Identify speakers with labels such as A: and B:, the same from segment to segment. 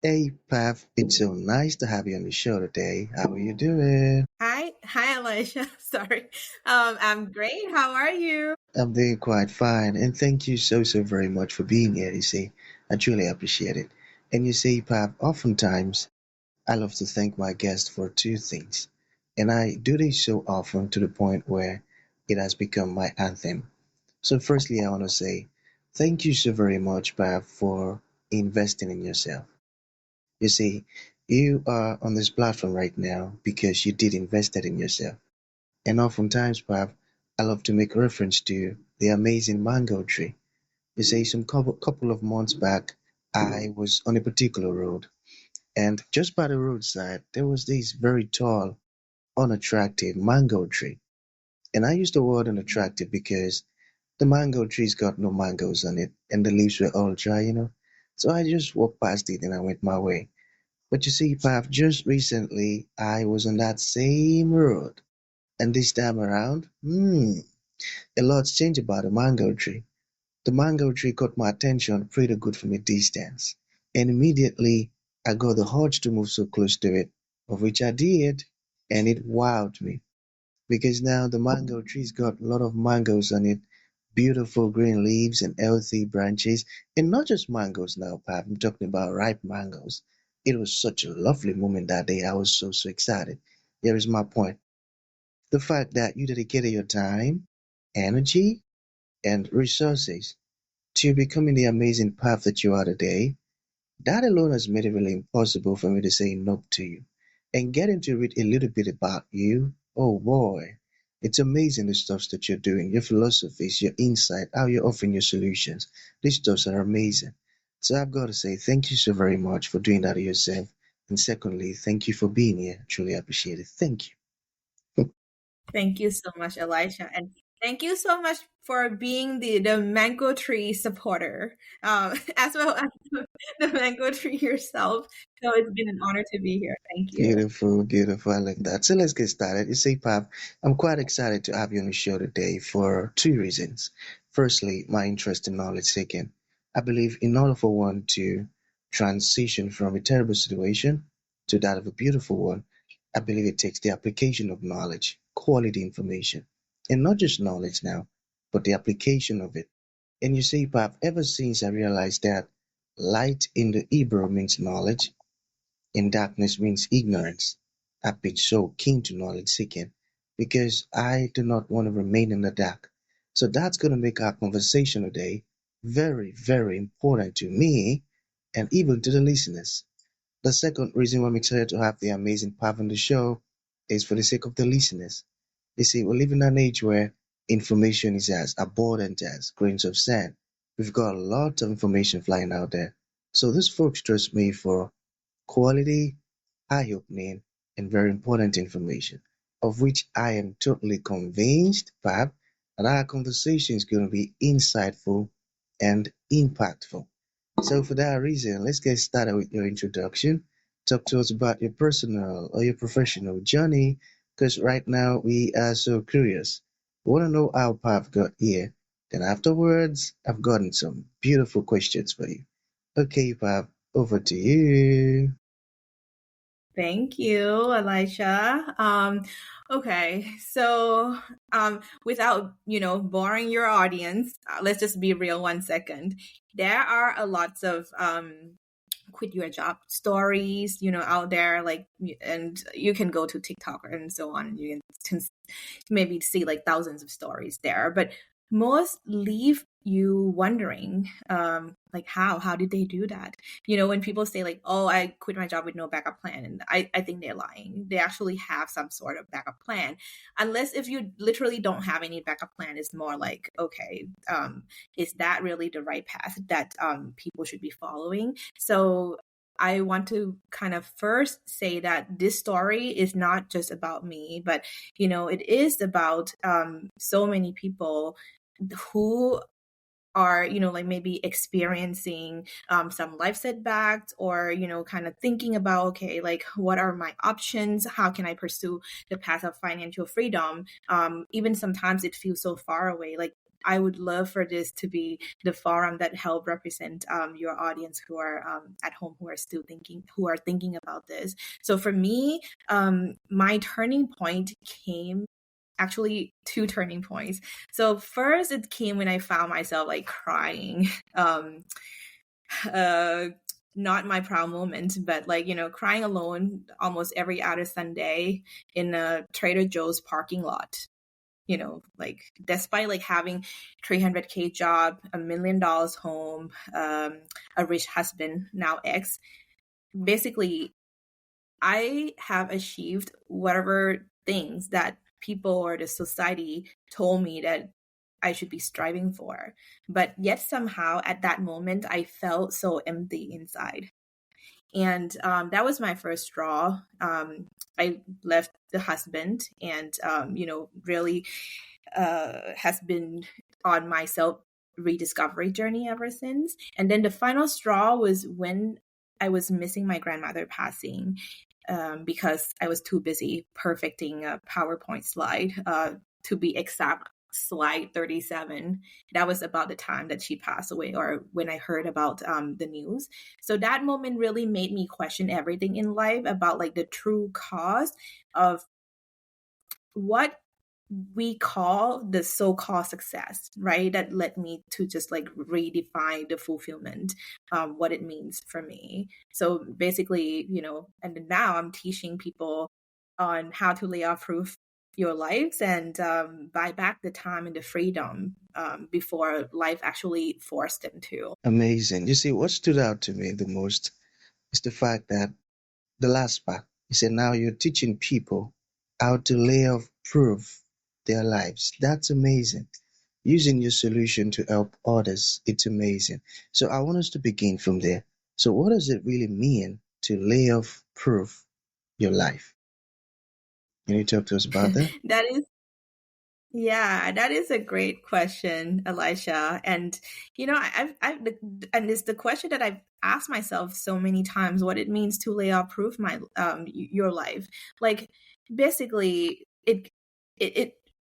A: Hey, Pav, it's so nice to have you on the show today. How are you doing?
B: Hi, Elisha. Sorry. I'm great. How are you?
A: I'm doing quite fine, and thank you so very much for being here. You see, I truly appreciate it. And you see, Pav, oftentimes I love to thank my guests for two things, and I do this so often to the point where it has become my anthem. So, firstly, I want to say thank you so very much, Pav, for investing in yourself. You see, you are on this platform right now because you did invested in yourself. And oftentimes, Pav, I love to make reference to the amazing mango tree. You see, some couple of months back, I was on a particular road, and just by the roadside, there was this very tall, unattractive mango tree. And I use the word unattractive because the mango tree's got no mangoes on it, and the leaves were all dry. So I just walked past it and I went my way. But you see, Pav, just recently I was on that same road, and this time around, a lot's changed about the mango tree. The mango tree caught my attention pretty good from a distance, and immediately I got the urge to move so close to it, of which I did, and it wowed me because now the mango tree's got a lot of mangoes on it, beautiful green leaves and healthy branches, and not just mangoes now, Pap. I'm talking about ripe mangoes. It was such a lovely moment that day. I was so excited. Here is my point. The fact that you dedicated your time, energy, and resources to becoming the amazing path that you are today, that alone has made it really impossible for me to say no to you. And getting to read a little bit about you, oh boy, it's amazing the stuff that you're doing, your philosophies, your insight, how you're offering your solutions. These stuffs are amazing. So I've got to say thank you so very much for doing that to yourself. And secondly, thank you for being here. Truly appreciate it. Thank you.
B: Thank you so much, Elisha. And thank you so much for being the mango tree supporter, as well as the mango tree yourself. So it's been an honor to be here. Thank you.
A: Beautiful, beautiful. I like that. So let's get started. You see, Pav, I'm quite excited to have you on the show today for two reasons. Firstly, my interest in knowledge seeking. I believe in order for one to transition from a terrible situation to that of a beautiful one, I believe it takes the application of knowledge, quality information, and not just knowledge now, but the application of it. And you see, Pav, ever since I realized that light in the Hebrew means knowledge, and darkness means ignorance. I've been so keen to knowledge seeking because I do not want to remain in the dark. So that's going to make our conversation today very important to me and even to the listeners. The second reason why I'm excited to have the amazing Pav on the show is for the sake of the listeners. You see, we live in an age where information is as abundant as grains of sand. We've got a lot of information flying out there. So these folks trust me for quality, eye-opening, and very important information, of which I am totally convinced, Pab, that our conversation is going to be insightful and impactful. So, for that reason, let's get started with your introduction. Talk to us about your personal or your professional journey, because right now we are so curious. We want to know how Pab got here. Then, afterwards, I've gotten some beautiful questions for you. Okay, Pab, over to you.
B: Thank you, Elisha. Okay, so without boring your audience, let's just be real 1 second. There are a lots of quit your job stories, out there, like, and you can go to TikTok and so on. You can maybe see like thousands of stories there, but most leave you wondering, like how did they do that? When people say like, oh, I quit my job with no backup plan, and I think they're lying. They actually have some sort of backup plan, unless if you literally don't have any backup plan. It's more like, okay, is that really the right path that people should be following? So I want to kind of first say that this story is not just about me, but it is about so many people who are like maybe experiencing some life setbacks, or kind of thinking about, okay, like, what are my options? How can I pursue the path of financial freedom? Even sometimes it feels so far away, like I would love for this to be the forum that help represent your audience who are at home, who are thinking about this. So for me, my turning point came, actually two turning points. So first it came when I found myself like crying. uh Not my proud moment, but like, crying alone almost every other Sunday in a Trader Joe's parking lot. Like despite like having 300K job, $1 million home, a rich husband, now ex, basically I have achieved whatever things that people or the society told me that I should be striving for. But yet somehow at that moment, I felt so empty inside. And that was my first straw. I left the husband and, really has been on my self rediscovery journey ever since. And then the final straw was when I was missing my grandmother passing, because I was too busy perfecting a PowerPoint slide. To be exact, slide 37. That was about the time that she passed away, or when I heard about the news. So that moment really made me question everything in life about like the true cause of what we call the so-called success, right? That led me to just like redefine the fulfillment, what it means for me. So basically, and now I'm teaching people on how to layoff-proof your lives and buy back the time and the freedom before life actually forced them to.
A: Amazing. You see, what stood out to me the most is the fact that the last part, you said now you're teaching people how to lay off proof their lives. That's amazing. Using your solution to help others, it's amazing. So I want us to begin from there. So what does it really mean to lay off proof your life? Can you talk to us about that?
B: That is Yeah, that is a great question, Elisha. And and it's the question that I've asked myself so many times: what it means to lay out proof your life. Like, basically, it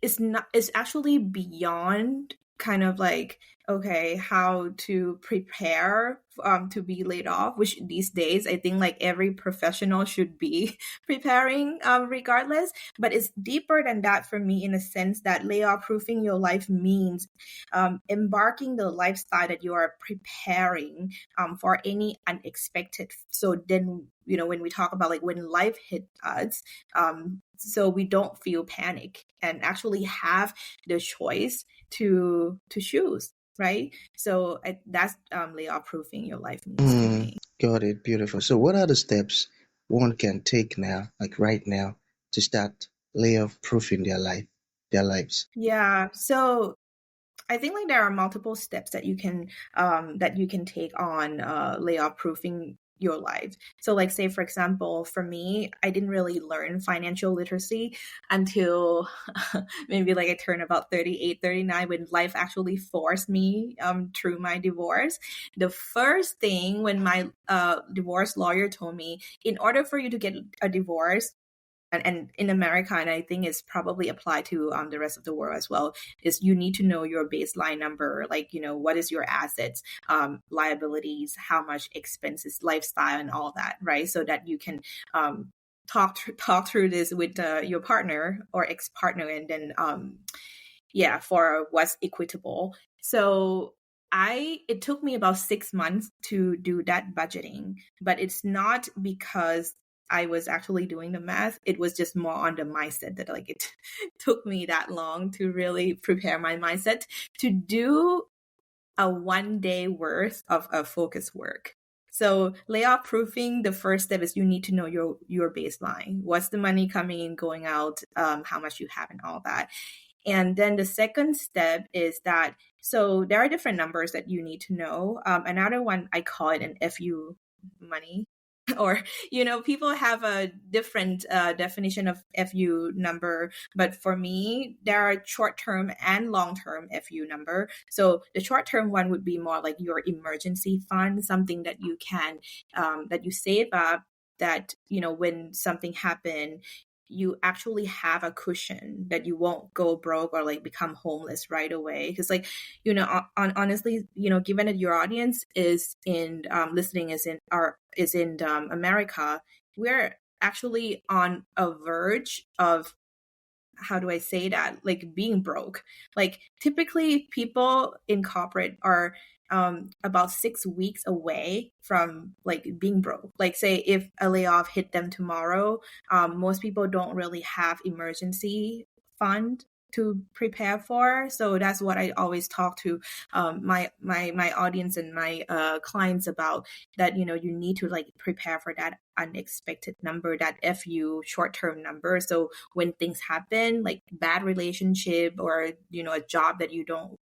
B: is not. It's actually beyond kind of like, okay, how to prepare to be laid off, which these days I think like every professional should be preparing, regardless. But it's deeper than that for me, in a sense that layoff proofing your life means embarking the lifestyle that you are preparing for any unexpected. So then, when we talk about like when life hit us, so we don't feel panic and actually have the choice to choose, right? So that's layoff proofing your life means to me.
A: Got it. Beautiful. So what are the steps one can take now, like right now, to start layoff proofing their lives?
B: Yeah. So I think like there are multiple steps that you can take on layoff proofing your life. So like, say for example, for me, I didn't really learn financial literacy until maybe like I turned about 38, 39, when life actually forced me through my divorce. The first thing when my divorce lawyer told me, in order for you to get a divorce, and in America, and I think it's probably applied to the rest of the world as well, is you need to know your baseline number, like, what is your assets, liabilities, how much expenses, lifestyle, and all that, right? So that you can talk through this with your partner or ex-partner, and then for what's equitable. So it took me about 6 months to do that budgeting, but it's not because I was actually doing the math. It was just more on the mindset that like it took me that long to really prepare my mindset to do a 1 day worth of focus work. So layoff proofing, the first step is you need to know your baseline. What's the money coming in, going out, how much you have, and all that. And then the second step is that, so there are different numbers that you need to know. Another one, I call it an FU money. Or, people have a different definition of FU number. But for me, there are short-term and long-term FU number. So the short-term one would be more like your emergency fund, something that you can, that you save up, that, when something happened, you actually have a cushion that you won't go broke or like become homeless right away. Because like, honestly, given that your audience is in listening is in America, we're actually on a verge of, how do I say that? Like being broke. Like typically people in corporate are about 6 weeks away from like being broke. Like say if a layoff hit them tomorrow, most people don't really have emergency fund to prepare for. So that's what I always talk to my audience and my clients about, that you need to like prepare for that unexpected number, that FU short-term number. So when things happen, like bad relationship or a job that you don't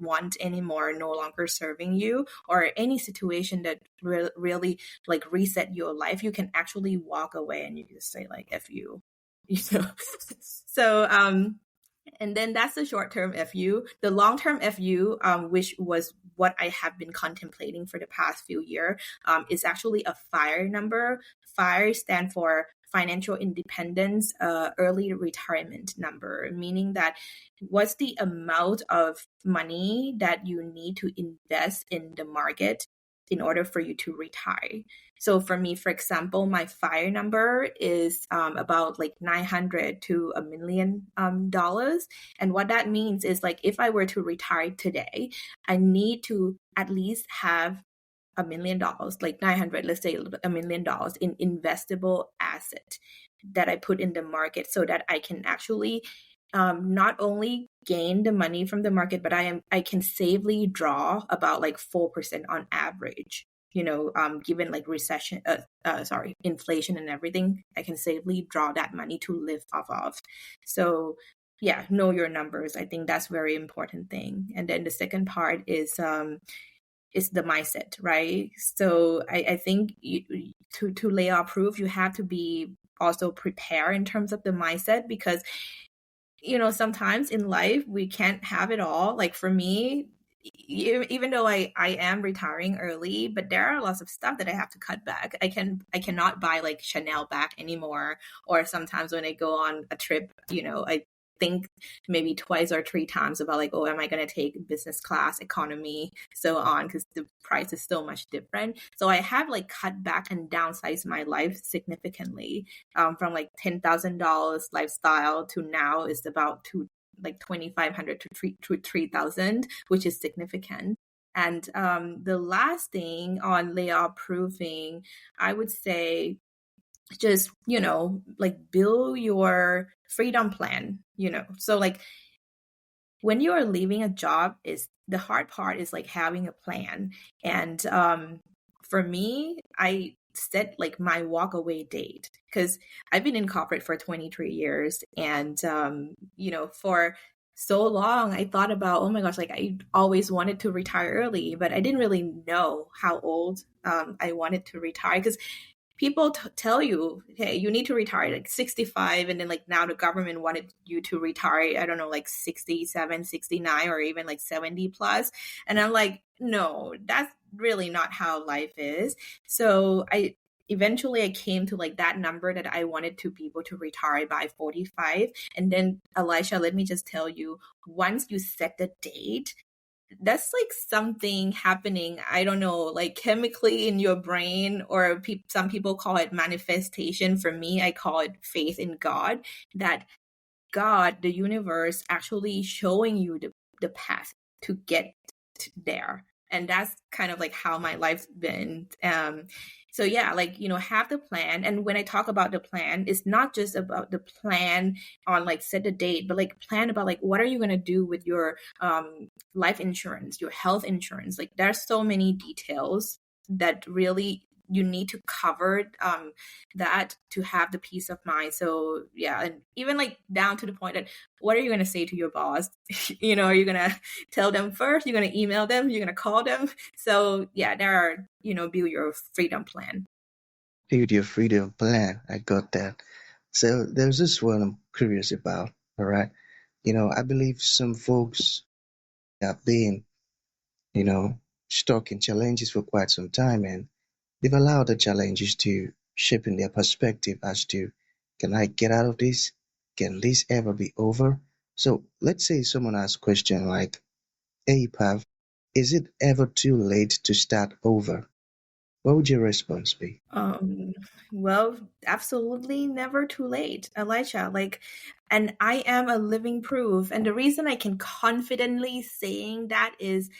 B: want anymore, no longer serving you, or any situation that really like reset your life, you can actually walk away and you just say like FU. So and then that's the short-term FU. The long-term FU, which was what I have been contemplating for the past few years, is actually a FIRE number. FIRE stand for financial independence, early retirement number, meaning that what's the amount of money that you need to invest in the market in order for you to retire. So for me, for example, my FIRE number is about like 900 to $1 million. And what that means is like, if I were to retire today, I need to at least have $1 million, like 900, let's say $1 million in investable asset that I put in the market, so that I can actually not only gain the money from the market, but I can safely draw about like 4% on average. Given like inflation and everything, I can safely draw that money to live off of. So yeah, know your numbers. I think that's very important thing. And then the second part is the mindset, right? So I think to layoff-proof, you have to be also prepared in terms of the mindset, because sometimes in life we can't have it all. Like for me, even though I am retiring early, but there are lots of stuff that I have to cut back. I cannot buy like Chanel bag anymore. Or sometimes when I go on a trip, I think maybe twice or three times about like, oh, am I going to take business class, economy, so on, because the price is so much different. So I have like cut back and downsized my life significantly, from like $10,000 lifestyle to now is about like 2,500 to 3,000, which is significant. And the last thing on layoff proofing, I would say just like build your freedom plan. So like when you are leaving a job, is the hard part is like having a plan. And for me, I set like my walk away date, because I've been in corporate for 23 years, and for so long I thought about, oh my gosh, like I always wanted to retire early, but I didn't really know how old I wanted to retire, because people tell you, hey, you need to retire like 65, and then like now the government wanted you to retire, I don't know, like 67, 69, or even like 70 plus. And I'm like, no, that's really not how life is. So I came to like that number that I wanted to be able to retire by 45. And then Elisha, let me just tell you, once you set the date, that's like something happening, I don't know, like chemically in your brain, or some people call it manifestation. For me, I call it faith in God, that God, the universe, actually showing you the path to get there. And that's kind of like how my life's been. So yeah, like, have the plan. And when I talk about the plan, it's not just about the plan on like set the date, but like plan about like, what are you going to do with your life insurance, your health insurance? Like there's so many details that really you need to cover that to have the peace of mind. So yeah, and even like down to the point that, what are you going to say to your boss? Are you going to tell them first? You're going to email them? You're going to call them? So yeah, there are, build your freedom plan.
A: Build your freedom plan. I got that. So there's this one I'm curious about. All right. I believe some folks have been, stuck in challenges for quite some time, and they've allowed the challenges to shape in their perspective as to Can I get out of this? Can this ever be over? So let's say someone asks a question like, hey Pav, is it ever too late to start over? What would your response be?
B: Um, well, absolutely never too late, Elisha. And I am a living proof. And the reason I can confidently saying that is,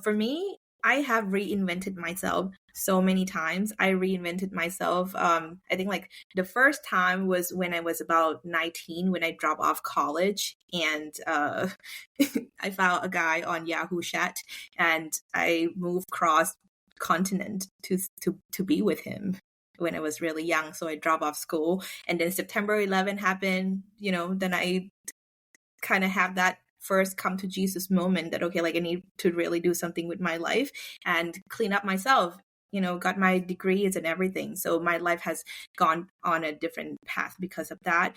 B: for me, I have reinvented myself so many times. I reinvented myself. I think like the first time was when I was about 19, when I dropped off college, and I found a guy on Yahoo Chat, and I moved across continent to be with him when I was really young. So I dropped off school, and then September 11 happened. Then I kind of have that first come to Jesus moment that, okay, like I need to really do something with my life and clean up myself. Got my degrees and everything. So my life has gone on a different path because of that.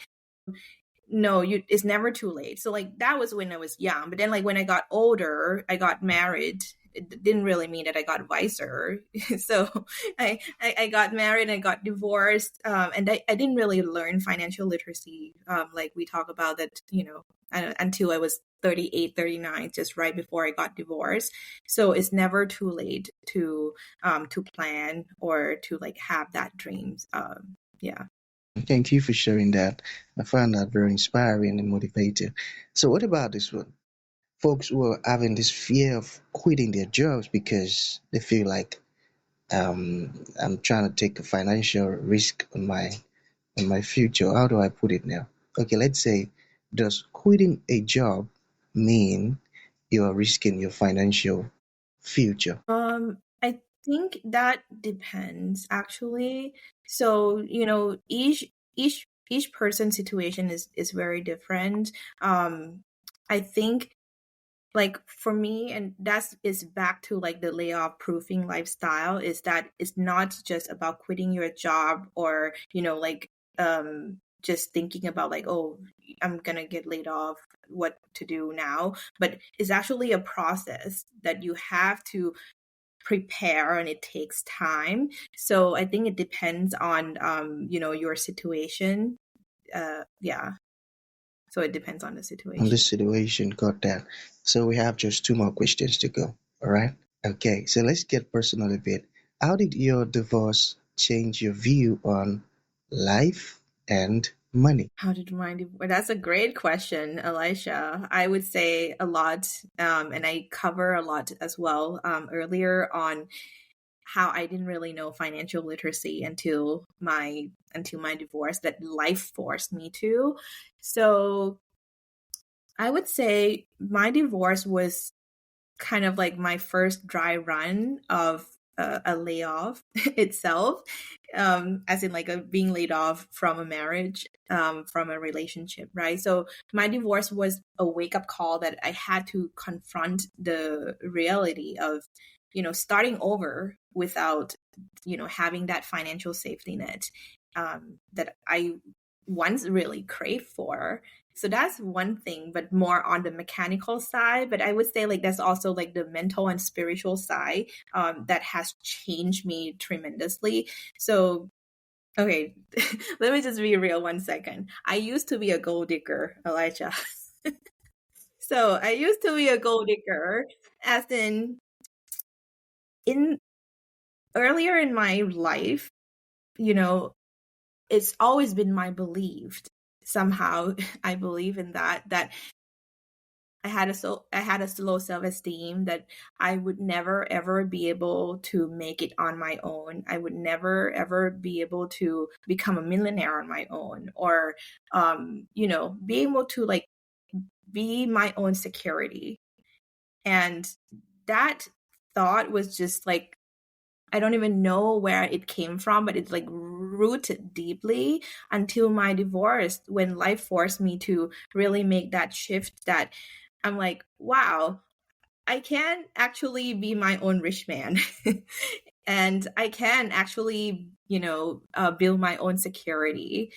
B: No, it's never too late. So like that was when I was young. But then like when I got older, I got married. It didn't really mean that I got wiser. So I got married and I got divorced. And I didn't really learn financial literacy. Like we talk about that, until I was 38, 39, just right before I got divorced. So it's never too late to plan or to like have that dreams. Yeah.
A: Thank you for sharing that. I found that very inspiring and motivating. So what about this one? Folks who are having this fear of quitting their jobs because they feel like I'm trying to take a financial risk on my future. How do I put it now? Okay, let's say, does quitting a job mean you are risking your financial future?
B: I think that depends actually. So, each person's situation is very different. I think like for me, and that's is back to like the layoff proofing lifestyle, is that it's not just about quitting your job or just thinking about like, oh, I'm gonna get laid off, what to do now, but it's actually a process that you have to prepare, and it takes time. So I think it depends on your situation. Yeah, so it depends on the
A: On
B: situation.
A: this situation, got that. So we have just two more questions to go. All right. Okay, so let's get personal a bit. How did your divorce change your view on life and money?
B: How did mine? Well, that's a great question, Elisha. I would say a lot, and I cover a lot as well earlier on how I didn't really know financial literacy until my divorce, that life forced me to. So I would say my divorce was kind of like my first dry run of a layoff itself, as in like being laid off from a marriage, from a relationship, right? So my divorce was a wake up call that I had to confront the reality of, starting over without, having that financial safety net that I once really craved for. So that's one thing, but more on the mechanical side. But I would say like that's also like the mental and spiritual side that has changed me tremendously. So, okay, let me just be real 1 second. I used to be a gold digger, Elijah. So I used to be a gold digger, as in earlier in my life, you know, it's always been my belief. Somehow I believe in that I had a low self-esteem, that I would never ever be able to make it on my own. I would never ever be able to become a millionaire on my own, or be able to like be my own security. And that thought was just like, I don't even know where it came from, but it's like rooted deeply until my divorce, when life forced me to really make that shift, that I'm like, wow, I can actually be my own rich man. And I can actually, build my own security.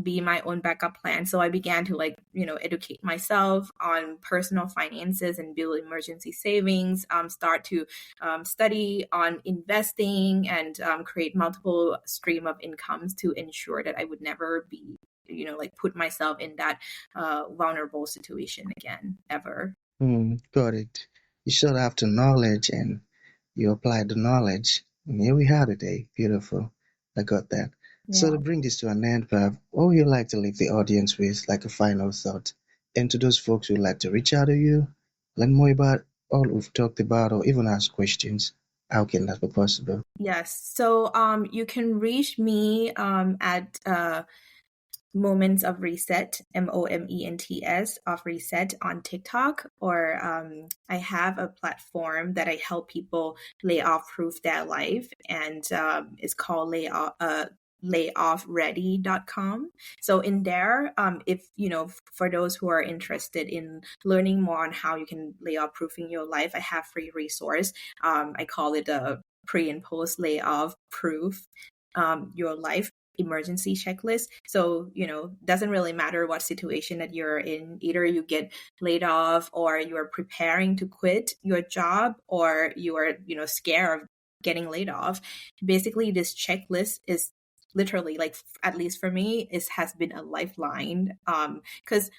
B: be my own backup plan. So I began to educate myself on personal finances and build emergency savings, start to study on investing, and create multiple stream of incomes to ensure that I would never be put myself in that vulnerable situation again, ever.
A: Got it. You should have the knowledge and you apply the knowledge. And here we are today. Beautiful. I got that. So
B: Yeah.
A: to bring this to an end, Pav, what would you like to leave the audience with, like a final thought? And to those folks who like to reach out to you, learn more about all we've talked about, or even ask questions, how can that be possible?
B: Yes. So you can reach me at Moments of Reset, Moments of Reset on TikTok, or I have a platform that I help people layoff-proof their life, and it's called layoff-ready.com. So in there, if for those who are interested in learning more on how you can layoff-proofing your life, I have free resource. I call it a pre and post layoff proof your life emergency checklist. So, doesn't really matter what situation that you're in. Either you get laid off, or you're preparing to quit your job, or you are, scared of getting laid off. Basically, this checklist is literally, like, at least for me, it has been a lifeline. Because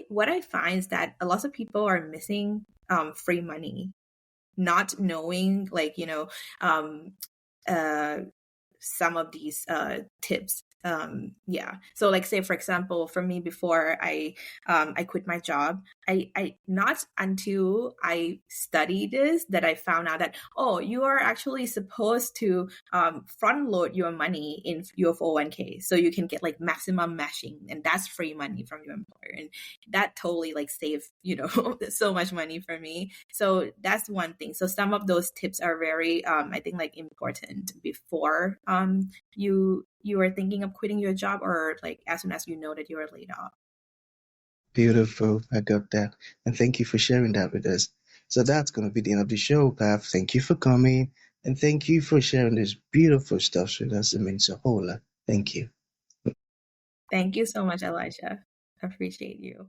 B: what I find is that a lot of people are missing free money, not knowing, um, uh, some of these tips. Yeah. So, like, say for example, for me, before I quit my job, I not until I studied this that I found out that, oh, you are actually supposed to front load your money in your 401k, so you can get like maximum matching, and that's free money from your employer, and that totally like saved so much money for me. So that's one thing. So some of those tips are very I think like important before you are thinking of quitting your job, or like as soon as you know that you are laid off.
A: Beautiful. I got that. And thank you for sharing that with us. So that's going to be the end of the show, Pav. Thank you for coming. And thank you for sharing this beautiful stuff with us. It means a whole lot. Thank you.
B: Thank you so much, Elisha. Appreciate you.